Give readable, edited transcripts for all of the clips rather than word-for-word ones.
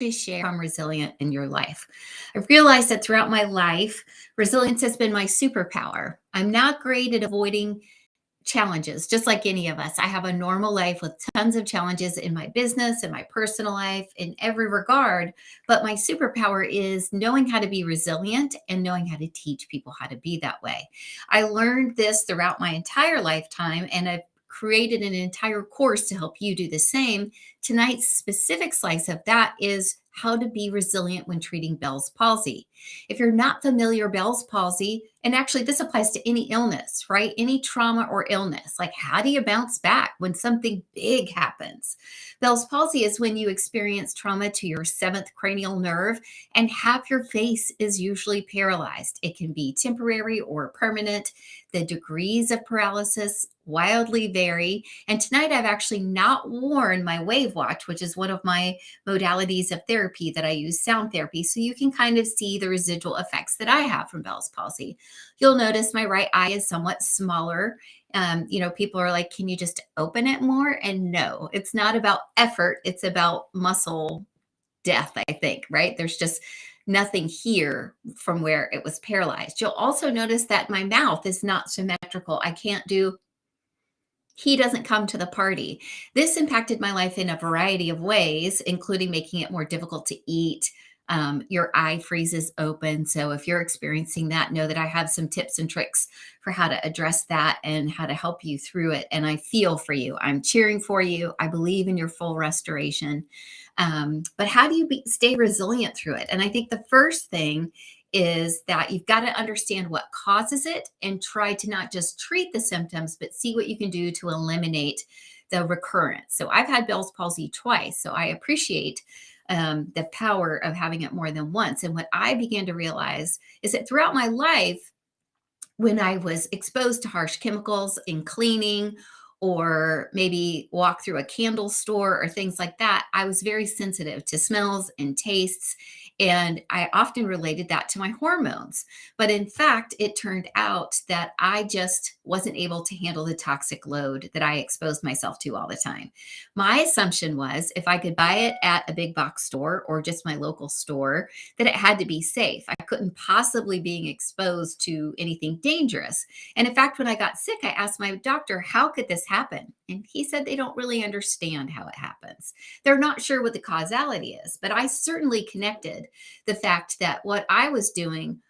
share I'm resilient in your life. I've realized that throughout my life, resilience has been my superpower. I'm not great at avoiding challenges, just like any of us. I have a normal life with tons of challenges in my business, in my personal life, in every regard. But my superpower is knowing how to be resilient and knowing how to teach people how to be that way. I learned this throughout my entire lifetime, and I've created an entire course to help you do the same. Tonight's specific slice of that is how to be resilient when treating Bell's palsy. If you're not familiar, Bell's palsy, and actually this applies to any illness, right? Any trauma or illness, like how do you bounce back when something big happens? Bell's palsy is when you experience trauma to your seventh cranial nerve and half your face is usually paralyzed. It can be temporary or permanent. The degrees of paralysis wildly vary. And tonight I've actually not worn my WavWatch, which is one of my modalities of therapy that I use, sound therapy, so you can kind of see the residual effects that I have from Bell's palsy. You'll notice my right eye is somewhat smaller. People are like, can you just open it more? And no, it's not about effort. It's about muscle death, I think, right? There's just nothing here from where it was paralyzed. You'll also notice that my mouth is not symmetrical. I can't do he doesn't come to the party. This impacted my life in a variety of ways, including making it more difficult to eat. Your eye freezes open. So if you're experiencing that, know that I have some tips and tricks for how to address that and how to help you through it. And I feel for you. I'm cheering for you. I believe in your full restoration. But how do you stay resilient through it? And I think the first thing is that you've got to understand what causes it and try to not just treat the symptoms, but see what you can do to eliminate the recurrence. So I've had Bell's palsy twice, so I appreciate the power of having it more than once. And what I began to realize is that throughout my life, when I was exposed to harsh chemicals in cleaning, or maybe walk through a candle store or things like that, I was very sensitive to smells and tastes. And I often related that to my hormones. But in fact, it turned out that I just wasn't able to handle the toxic load that I exposed myself to all the time. My assumption was if I could buy it at a big box store or just my local store, that it had to be safe. I couldn't possibly being exposed to anything dangerous. And in fact, when I got sick, I asked my doctor, how could this happen? And he said they don't really understand how it happens. They're not sure what the causality is, but I certainly connected the fact that what I was doing,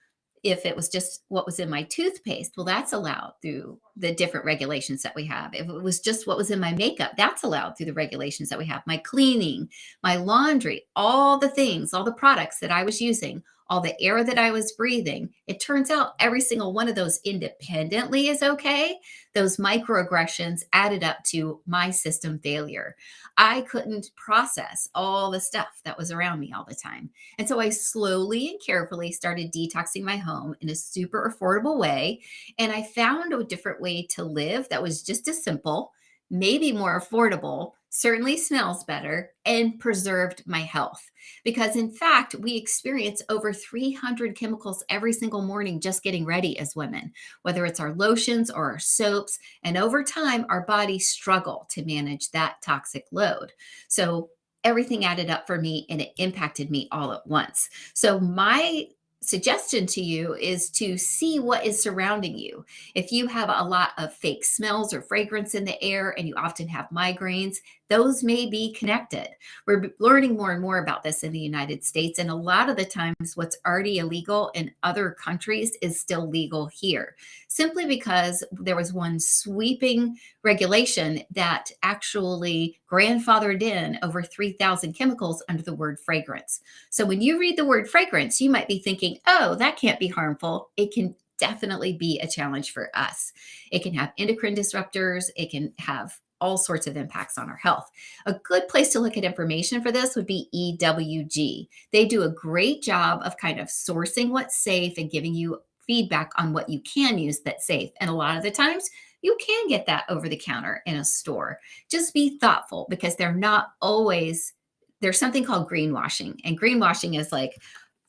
if it was just what was in my toothpaste, well, that's allowed through the different regulations that we have. If it was just what was in my makeup, that's allowed through the regulations that we have. My cleaning, my laundry, all the things, all the products that I was using, all the air that I was breathing, it turns out every single one of those independently is okay. Those microaggressions added up to my system failure. I couldn't process all the stuff that was around me all the time. And so I slowly and carefully started detoxing my home in a super affordable way. And I found a different way to live that was just as simple, maybe more affordable, certainly smells better, and preserved my health. Because in fact, we experience over 300 chemicals every single morning just getting ready as women, whether it's our lotions or our soaps. And over time, our bodies struggle to manage that toxic load. So everything added up for me and it impacted me all at once. So my suggestion to you is to see what is surrounding you. If you have a lot of fake smells or fragrance in the air and you often have migraines, those may be connected. We're learning more and more about this in the United States. And a lot of the times, what's already illegal in other countries is still legal here, simply because there was one sweeping regulation that actually grandfathered in over 3,000 chemicals under the word fragrance. So when you read the word fragrance, you might be thinking, oh, that can't be harmful. It can definitely be a challenge for us. It can have endocrine disruptors. It can have all sorts of impacts on our health. A good place to look at information for this would be EWG. They do a great job of kind of sourcing what's safe and giving you feedback on what you can use that's safe. And a lot of the times, you can get that over the counter in a store. Just be thoughtful because they're not always, there's something called greenwashing. And greenwashing is like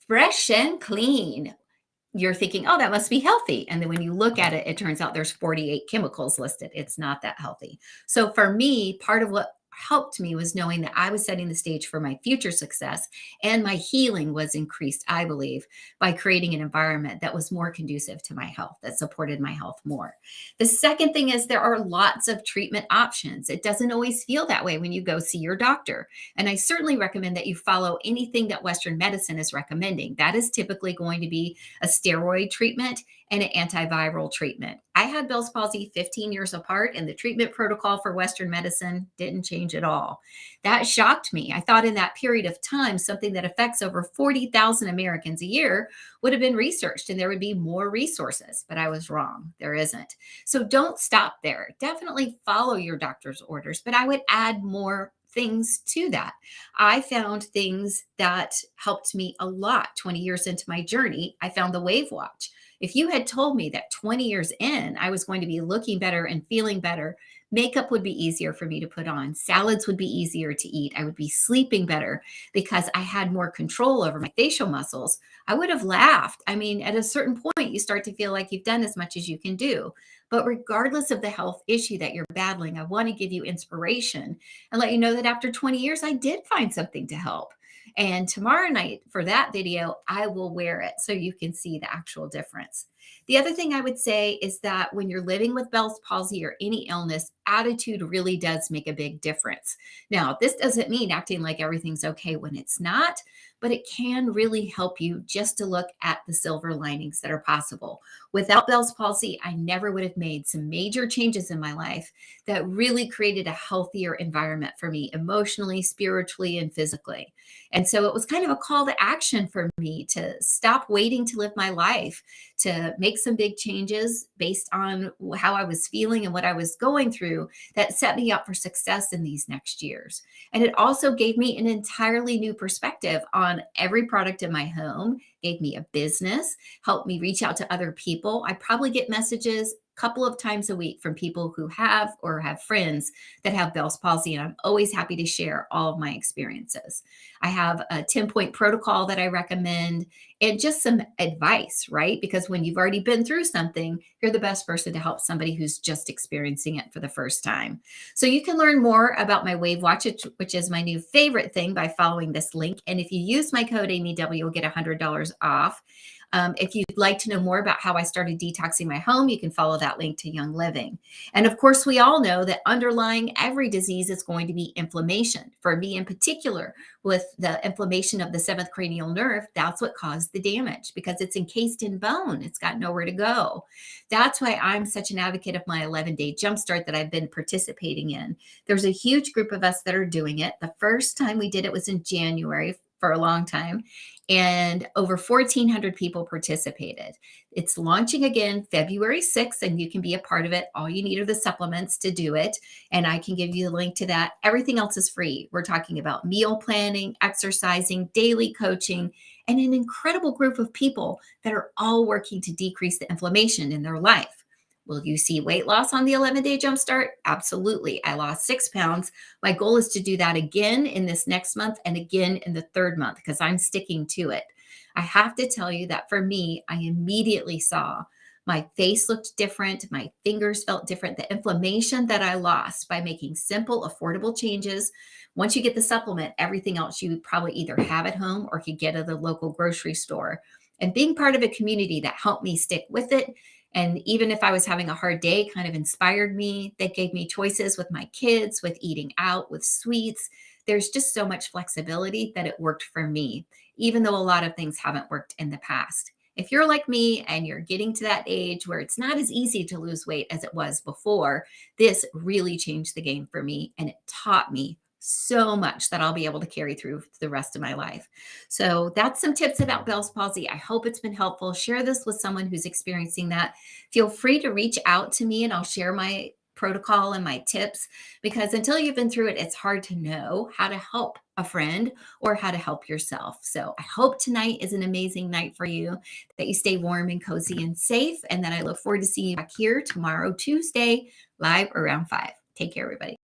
fresh and clean. You're thinking, oh, that must be healthy. And then when you look at it, it turns out there's 48 chemicals listed. It's not that healthy. So for me, part of what helped me was knowing that I was setting the stage for my future success, and my healing was increased, I believe, by creating an environment that was more conducive to my health, that supported my health more. The second thing is there are lots of treatment options. It doesn't always feel that way when you go see your doctor. And I certainly recommend that you follow anything that Western medicine is recommending. That is typically going to be a steroid treatment and an antiviral treatment. I had Bell's palsy 15 years apart, and the treatment protocol for Western medicine didn't change at all. That shocked me. I thought in that period of time, something that affects over 40,000 Americans a year would have been researched and there would be more resources, but I was wrong. There isn't. So don't stop there. Definitely follow your doctor's orders, but I would add more things to that. I found things that helped me a lot 20 years into my journey. I found the WavWatch. If you had told me that 20 years in, I was going to be looking better and feeling better, makeup would be easier for me to put on, salads would be easier to eat, I would be sleeping better because I had more control over my facial muscles, I would have laughed. I mean, at a certain point, you start to feel like you've done as much as you can do. But regardless of the health issue that you're battling, I want to give you inspiration and let you know that after 20 years, I did find something to help. And tomorrow night for that video, I will wear it so you can see the actual difference. The other thing I would say is that when you're living with Bell's palsy or any illness, attitude really does make a big difference. Now, this doesn't mean acting like everything's okay when it's not, but it can really help you just to look at the silver linings that are possible. Without Bell's palsy, I never would have made some major changes in my life that really created a healthier environment for me emotionally, spiritually, and physically. And so it was kind of a call to action for me to stop waiting to live my life, to make some big changes based on how I was feeling and what I was going through that set me up for success in these next years. And it also gave me an entirely new perspective on every product in my home, gave me a business, helped me reach out to other people. I probably get messages couple of times a week from people who have or have friends that have Bell's palsy, and I'm always happy to share all of my experiences. I have a 10-point protocol that I recommend and just some advice, right? Because when you've already been through something, you're the best person to help somebody who's just experiencing it for the first time. So you can learn more about my WavWatch, which is my new favorite thing, by following this link. And if you use my code AmyW, you'll get $100 off. If you'd like to know more about how I started detoxing my home, you can follow that link to Young Living. And of course, we all know that underlying every disease is going to be inflammation. For me in particular, with the inflammation of the seventh cranial nerve, that's what caused the damage because it's encased in bone. It's got nowhere to go. That's why I'm such an advocate of my 11-day Jumpstart that I've been participating in. There's a huge group of us that are doing it. The first time we did it was in January for a long time, and over 1,400 people participated. It's launching again February 6th, and you can be a part of it. All you need are the supplements to do it, and I can give you the link to that. Everything else is free. We're talking about meal planning, exercising, daily coaching, and an incredible group of people that are all working to decrease the inflammation in their life. Will you see weight loss on the 11-day Jumpstart? Absolutely. I lost 6 pounds. My goal is to do that again in this next month and again in the third month because I'm sticking to it. I have to tell you that for me, I immediately saw my face looked different. My fingers felt different. The inflammation that I lost by making simple, affordable changes. Once you get the supplement, everything else you probably either have at home or could get at the local grocery store. And being part of a community that helped me stick with it, and even if I was having a hard day, kind of inspired me. They gave me choices with my kids, with eating out, with sweets. There's just so much flexibility that it worked for me, even though a lot of things haven't worked in the past. If you're like me and you're getting to that age where it's not as easy to lose weight as it was before, this really changed the game for me, and it taught me so much that I'll be able to carry through the rest of my life. So that's some tips about Bell's palsy. I hope it's been helpful. Share this with someone who's experiencing that. Feel free to reach out to me and I'll share my protocol and my tips, because until you've been through it, it's hard to know how to help a friend or how to help yourself. So I hope tonight is an amazing night for you, that you stay warm and cozy and safe. And then I look forward to seeing you back here tomorrow, Tuesday, live around 5. Take care, everybody.